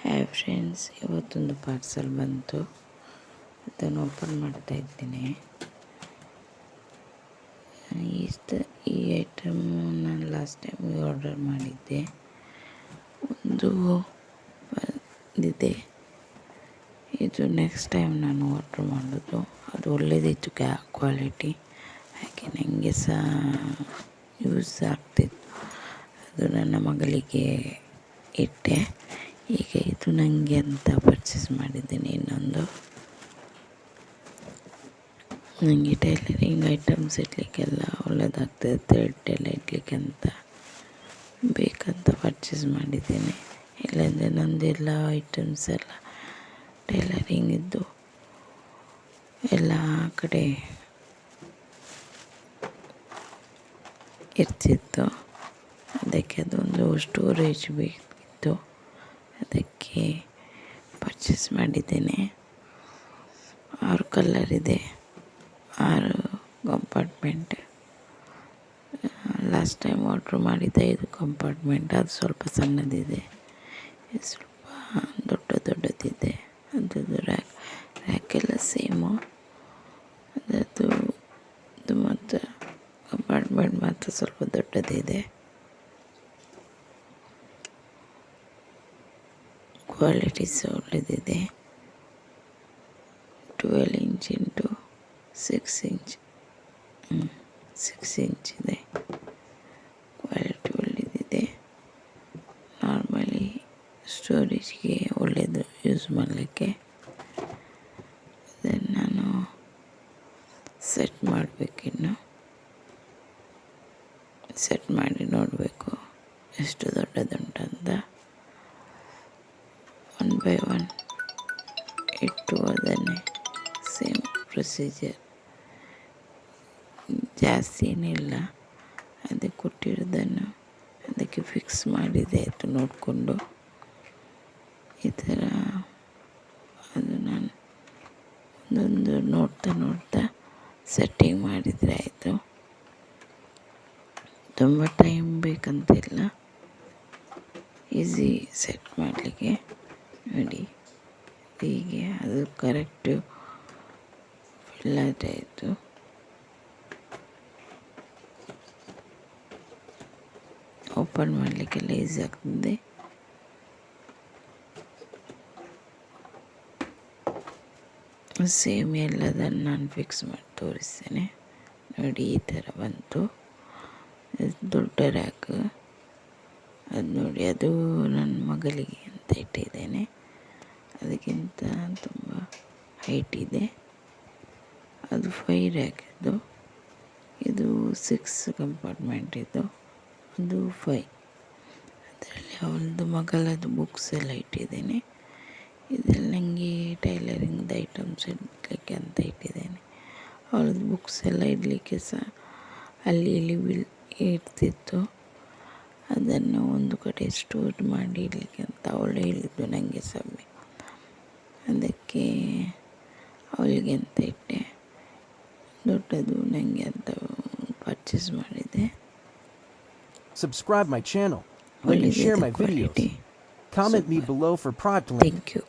Hi friends, ಇವತ್ತೊಂದು parcel ಬಂತು. ಅದನ್ನು ಓಪನ್ ಮಾಡ್ತಾ ಇದ್ದೀನಿ. ಈ ಐಟಮು ನಾನು ಲಾಸ್ಟ್ ಟೈಮ್ ಆರ್ಡರ್ ಮಾಡಿದ್ದೆ. ಒಂದು ಬಂದಿದೆ. ಇದು ನೆಕ್ಸ್ಟ್ ಟೈಮ್ ನಾನು ಆರ್ಡ್ರ್ ಮಾಡೋದು. ಅದು ಒಳ್ಳೆಯದಿತ್ತು ಕ್ವಾಲಿಟಿ. ಹಾಗೆ ನನಗೆ ಸಹ ಯೂಸ್ ಆಗ್ತಿತ್ತು. ಅದು ನನ್ನ ಮಗಳಿಗೆ ಇಟ್ಟೆ. ಈಗ ಇದು ನನಗೆ ಅಂತ ಪರ್ಚೇಸ್ ಮಾಡಿದ್ದೀನಿ. ಇನ್ನೊಂದು ನನಗೆ ಟೈಲರಿಂಗ್ ಐಟಮ್ಸ್ ಇಡಲಿಕ್ಕೆಲ್ಲ ಒಳ್ಳೆಯದಾಗ್ತದೆ. ಥ್ರೆಡ್ ಎಲ್ಲ ಇಡಲಿಕ್ಕೆ ಅಂತ ಬೇಕಂತ ಪರ್ಚೇಸ್ ಮಾಡಿದ್ದೇನೆ. ಇಲ್ಲಾಂದರೆ ನಂದೆಲ್ಲ ಐಟಮ್ಸ್ ಎಲ್ಲ ಟೈಲರಿಂಗ್ ಇದ್ದು ಎಲ್ಲ ಕಡೆ ಇರ್ತಿತ್ತು. ಅದಕ್ಕೆ ಅದೊಂದು ಸ್ಟೋರೇಜ್ ಬೇಕಿತ್ತು. ಅದಕ್ಕೆ ಪರ್ಚೇಸ್ ಮಾಡಿದ್ದೇನೆ. 6 ಕಲರ್ ಇದೆ, 6 ಕಂಪಾರ್ಟ್ಮೆಂಟ್. ಲಾಸ್ಟ್ ಟೈಮ್ ಆರ್ಡ್ರ್ ಮಾಡಿದ್ದೆ 5 ಕಂಪಾರ್ಟ್ಮೆಂಟ್. ಅದು ಸ್ವಲ್ಪ ಸಣ್ಣದಿದೆ, ಇದು ಸ್ವಲ್ಪ ದೊಡ್ಡದಿದೆ. ಅದರದ್ದು ರ್ಯಾಕೆಲ್ಲ ಸೇಮು. ಅದರದ್ದು ಮತ್ತು ಕಂಪಾರ್ಟ್ಮೆಂಟ್ ಮಾತ್ರ ಸ್ವಲ್ಪ ದೊಡ್ಡದಿದೆ. ಕ್ವಾಲಿಟಿ ಸಹ ಒಳ್ಳೆಯದಿದೆ. 12 ಇಂಚ್ ಇಂಟು 6 ಇಂಚ್ 6 ಇಂಚ್ ಇದೆ. ಕ್ವಾಲಿಟಿ ಒಳ್ಳೆಯದಿದೆ. ನಾರ್ಮಲಿ ಸ್ಟೋರೇಜ್ಗೆ ಒಳ್ಳೆಯದು ಯೂಸ್ ಮಾಡಲಿಕ್ಕೆ. ಅದನ್ನು ನಾನು ಸೆಟ್ ಮಾಡಬೇಕಿನ್ನು. ಸೆಟ್ ಮಾಡಿ ನೋಡಬೇಕು ಎಷ್ಟು ದೊಡ್ಡದುಂಟಂತ. 1 by 1 ಇಟ್ಟು ಅದನ್ನೇ ಸೇಮ್ ಪ್ರೊಸೀಜರ್. ಜಾಸ್ತಿ ಏನಿಲ್ಲ, ಅದೇ ಕೊಟ್ಟಿರೋದನ್ನು ಅದಕ್ಕೆ ಫಿಕ್ಸ್ ಮಾಡಿದೆ ಆಯಿತು ನೋಡಿಕೊಂಡು. ಈ ಥರ ಅದು ನಾನು ಒಂದೊಂದು ನೋಡ್ತಾ ಸೆಟ್ಟಿಂಗ್ ಮಾಡಿದರೆ ಆಯಿತು. ತುಂಬ ಟೈಮ್ ಬೇಕಂತಿಲ್ಲ, ಈಸಿ ಸೆಟ್ ಮಾಡಲಿಕ್ಕೆ. ನೋಡಿ ಹೀಗೆ ಅದು ಕರೆಕ್ಟು ಫಿಲ್ ಆಯಿತು. ಓಪನ್ ಮಾಡಲಿಕ್ಕೆಲ್ಲ ಈಸಿ ಆಗ್ತದೆ. ಸೇಮ್ ಎಲ್ಲದನ್ನು ನಾನು ಫಿಕ್ಸ್ ಮಾಡಿ ತೋರಿಸ್ತೇನೆ. ನೋಡಿ ಈ ಥರ ಬಂತು. ದೊಡ್ಡ ರ್ಯಾಕ್ ಅದು ನೋಡಿ, ಅದು ನನ್ನ ಮಗಳಿಗೆ ಅಂತ ಇಟ್ಟಿದ್ದೇನೆ. ಅದಕ್ಕಿಂತ ತುಂಬ ಹೈಟ್ ಇದೆ. ಅದು 5 ರ್ಯಾಕ್ ಇದು. ಇದು 6 ಕಂಪಾರ್ಟ್ಮೆಂಟ್ ಇದು. ಅದು 5. ಅದರಲ್ಲಿ ಅವಳದು ಮಗಳದ್ದು ಬುಕ್ಸ್ ಎಲ್ಲ ಇಟ್ಟಿದ್ದೇನೆ. ಇದರಲ್ಲಿ ನನಗೆ ಟೈಲರಿಂಗ್ದು ಐಟಮ್ಸ್ ಇಡಲಿಕ್ಕೆ ಅಂತ ಇಟ್ಟಿದ್ದೇನೆ. ಅವಳದ್ದು ಬುಕ್ಸ್ ಎಲ್ಲ ಇಡಲಿಕ್ಕೆ ಸಹ ಅಲ್ಲಿ ಇಲ್ಲಿ ಇರ್ತಿತ್ತು. ಅದನ್ನು ಒಂದು ಕಡೆ ಸ್ಟೋರ್ ಮಾಡಿ ಇಡಲಿಕ್ಕೆ ಅಂತ ಅವಳು ಹೇಳಿದ್ದು ನನಗೆ ಸಹ. ಅದಕ್ಕೆ ಅವಳಿಗೆ ಅಂತ ಇಟ್ಟೆ. ದೊಡ್ಡದು ನನಗೆ ಅಂತ ಪರ್ಚೇಸ್ ಮಾಡಿದೆ. Subscribe my channel, like and share my videos. Comment me below for product links. Thank you.